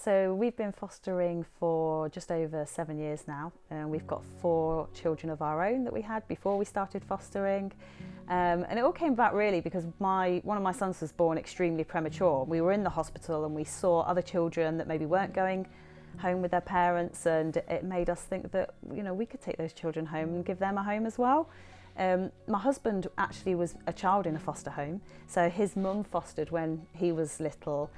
So we've been fostering for just over 7 years now, and we've got 4 children of our own that we had before we started fostering. And it all came about really because one of my sons was born extremely premature. We were in the hospital and we saw other children that maybe weren't going home with their parents, and it made us think that, you know, we could take those children home and give them a home as well. My husband actually was a child in a foster home, so his mum fostered when he was little,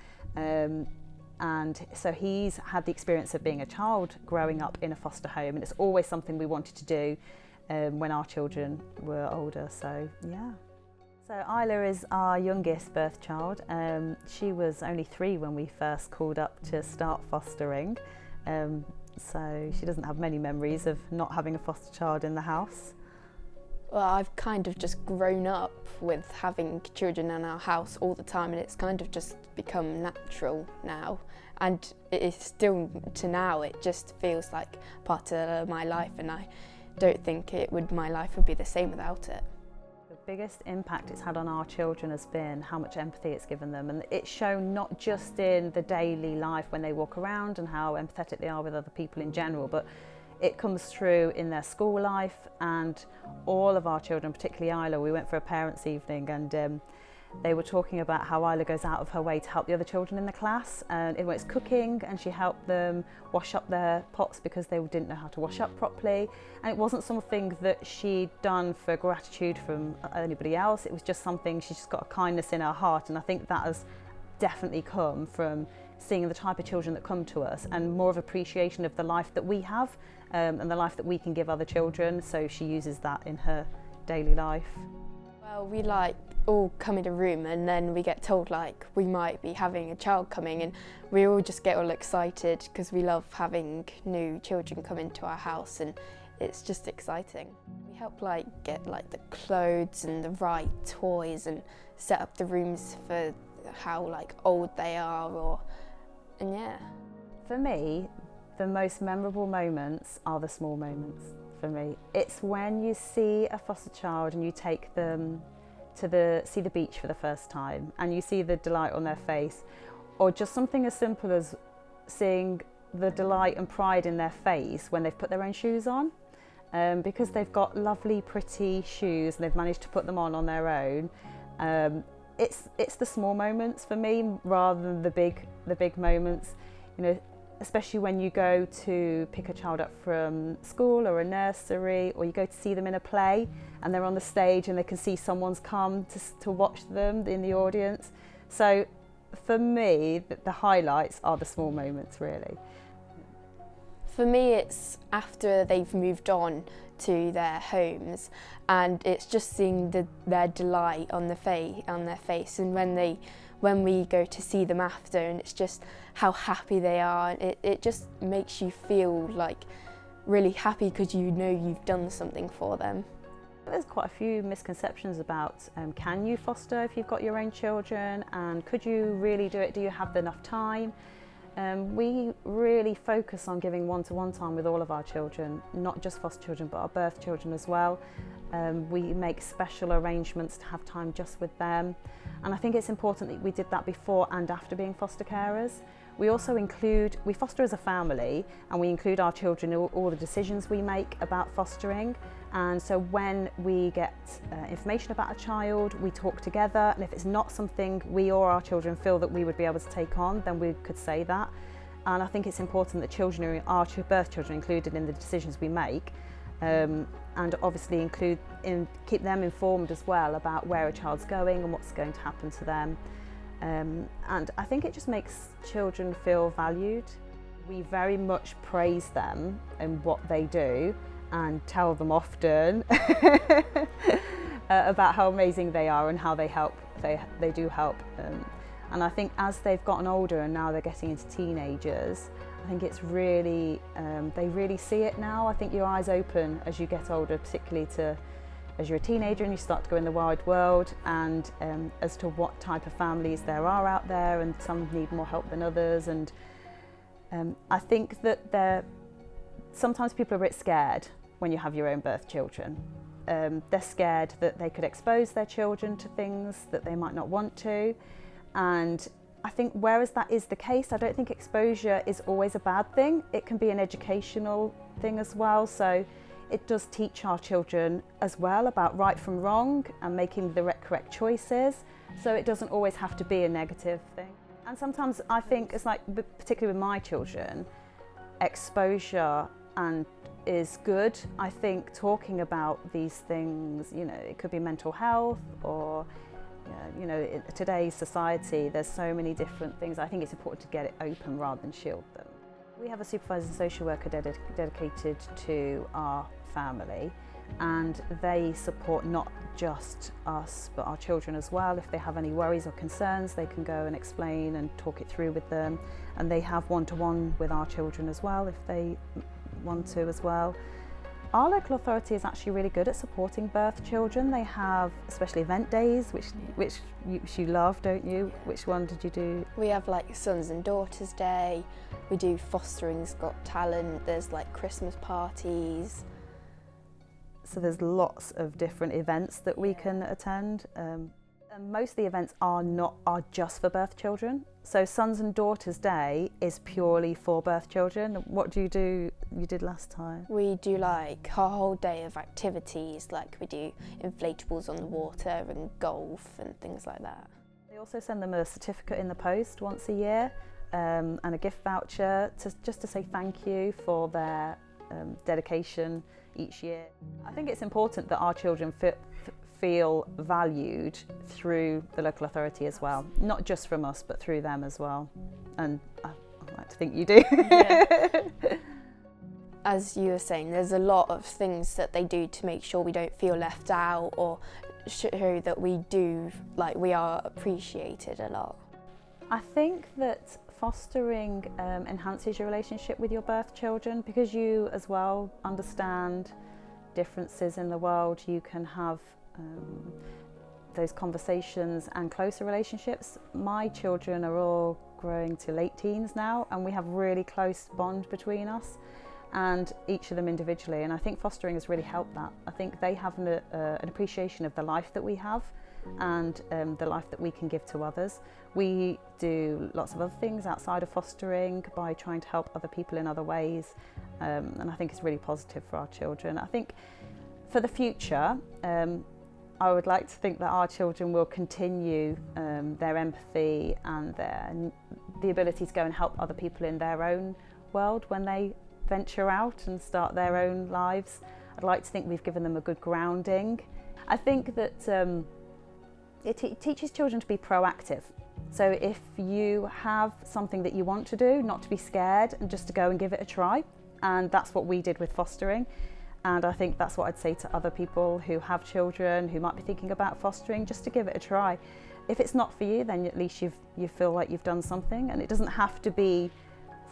and so he's had the experience of being a child growing up in a foster home, and it's always something we wanted to do when our children were older. So yeah. So Isla is our youngest birth child. She was only 3 when we first called up to start fostering, so she doesn't have many memories of not having a foster child in the house. Well, I've kind of just grown up with having children in our house all the time, and it's kind of just become natural now, and it is still to now. It just feels like part of my life, and I don't think my life would be the same without it. The biggest impact it's had on our children has been how much empathy it's given them, and it's shown not just in the daily life when they walk around and how empathetic they are with other people in general, but it comes through in their school life. And all of our children, particularly Isla, we went for a parents' evening, and they were talking about how Isla goes out of her way to help the other children in the class, and when it's cooking, and she helped them wash up their pots because they didn't know how to wash up properly. And it wasn't something that she'd done for gratitude from anybody else, it was just something, she's just got a kindness in her heart, and I think that has definitely come from seeing the type of children that come to us and more of appreciation of the life that we have, and the life that we can give other children, so she uses that in her daily life. Well, we all come in a room, and then we get told we might be having a child coming, and we all just get all excited because we love having new children come into our house, and it's just exciting. We help get the clothes and the right toys and set up the rooms for how old they are, and yeah. For me, the most memorable moments are the small moments for me. It's when you see a foster child and you take them to see the beach for the first time and you see the delight on their face, or just something as simple as seeing the delight and pride in their face when they've put their own shoes on, because they've got lovely pretty shoes and they've managed to put them on their own. It's the small moments for me rather than the big moments, you know, especially when you go to pick a child up from school or a nursery, or you go to see them in a play and they're on the stage and they can see someone's come to watch them in the audience. So for me, the highlights are the small moments really. For me, it's after they've moved on to their homes, and it's just seeing their delight on their face, and when we go to see them after, and it's just how happy they are, and it just makes you feel really happy because you know you've done something for them. There's quite a few misconceptions about can you foster if you've got your own children, and could you really do it? Do you have enough time? We really focus on giving one-to-one time with all of our children, not just foster children but our birth children as well. We make special arrangements to have time just with them, and I think it's important that we did that before and after being foster carers. We also we foster as a family, and we include our children in all the decisions we make about fostering. And so when we get information about a child, we talk together, and if it's not something we or our children feel that we would be able to take on, then we could say that. And I think it's important that our birth children are included in the decisions we make, and obviously keep them informed as well about where a child's going and what's going to happen to them. And I think it just makes children feel valued. We very much praise them and what they do, and tell them often about how amazing they are and how they help. They do help. And I think as they've gotten older and now they're getting into teenagers, I think it's really, they really see it now. I think your eyes open as you get older, particularly as you're a teenager and you start to go in the wide world, and as to what type of families there are out there, and some need more help than others. And I think that sometimes people are a bit scared when you have your own birth children. They're scared that they could expose their children to things that they might not want to, and I think whereas that is the case, I don't think exposure is always a bad thing. It can be an educational thing as well. So it does teach our children as well about right from wrong and making the correct choices. So it doesn't always have to be a negative thing. And sometimes I think it's like, particularly with my children, exposure is good. I think talking about these things, it could be mental health or, in today's society, there's so many different things. I think it's important to get it open rather than shield them. We have a supervisor and social worker dedicated to our family, and they support not just us but our children as well. If they have any worries or concerns, they can go and explain and talk it through with them, and they have one-to-one with our children as well if they want to as well. Our local authority is actually really good at supporting birth children. They have especially event days, which you love, don't you? Which one did you do? We have like Sons and Daughters Day, we do Fostering's Got Talent, there's like Christmas parties. So there's lots of different events that we can attend. And most of the events are just for birth children. So Sons and Daughters Day is purely for birth children. What do you did last time? We do like a whole day of activities, like we do inflatables on the water and golf and things like that. They also send them a certificate in the post once a year and a gift voucher just to say thank you for their dedication each year. I think it's important that our children feel valued through the local authority as well, not just from us but through them as well, and I like to think you do. Yeah. As you were saying, there's a lot of things that they do to make sure we don't feel left out or show that we are appreciated a lot. I think that fostering enhances your relationship with your birth children because you as well understand differences in the world. You can have those conversations and closer relationships. My children are all growing to late teens now, and we have really close bond between us and each of them individually, and I think fostering has really helped that. I think they have an appreciation of the life that we have and the life that we can give to others. We do lots of other things outside of fostering by trying to help other people in other ways, and I think it's really positive for our children. I think for the future, I would like to think that our children will continue their empathy and the ability to go and help other people in their own world when they venture out and start their own lives. I'd like to think we've given them a good grounding. I think that it teaches children to be proactive. So if you have something that you want to do, not to be scared and just to go and give it a try. And that's what we did with fostering. And I think that's what I'd say to other people who have children, who might be thinking about fostering, just to give it a try. If it's not for you, then at least you feel like you've done something, and it doesn't have to be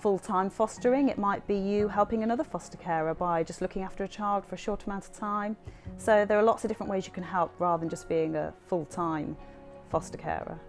full-time fostering. It might be you helping another foster carer by just looking after a child for a short amount of time. So there are lots of different ways you can help rather than just being a full-time foster carer.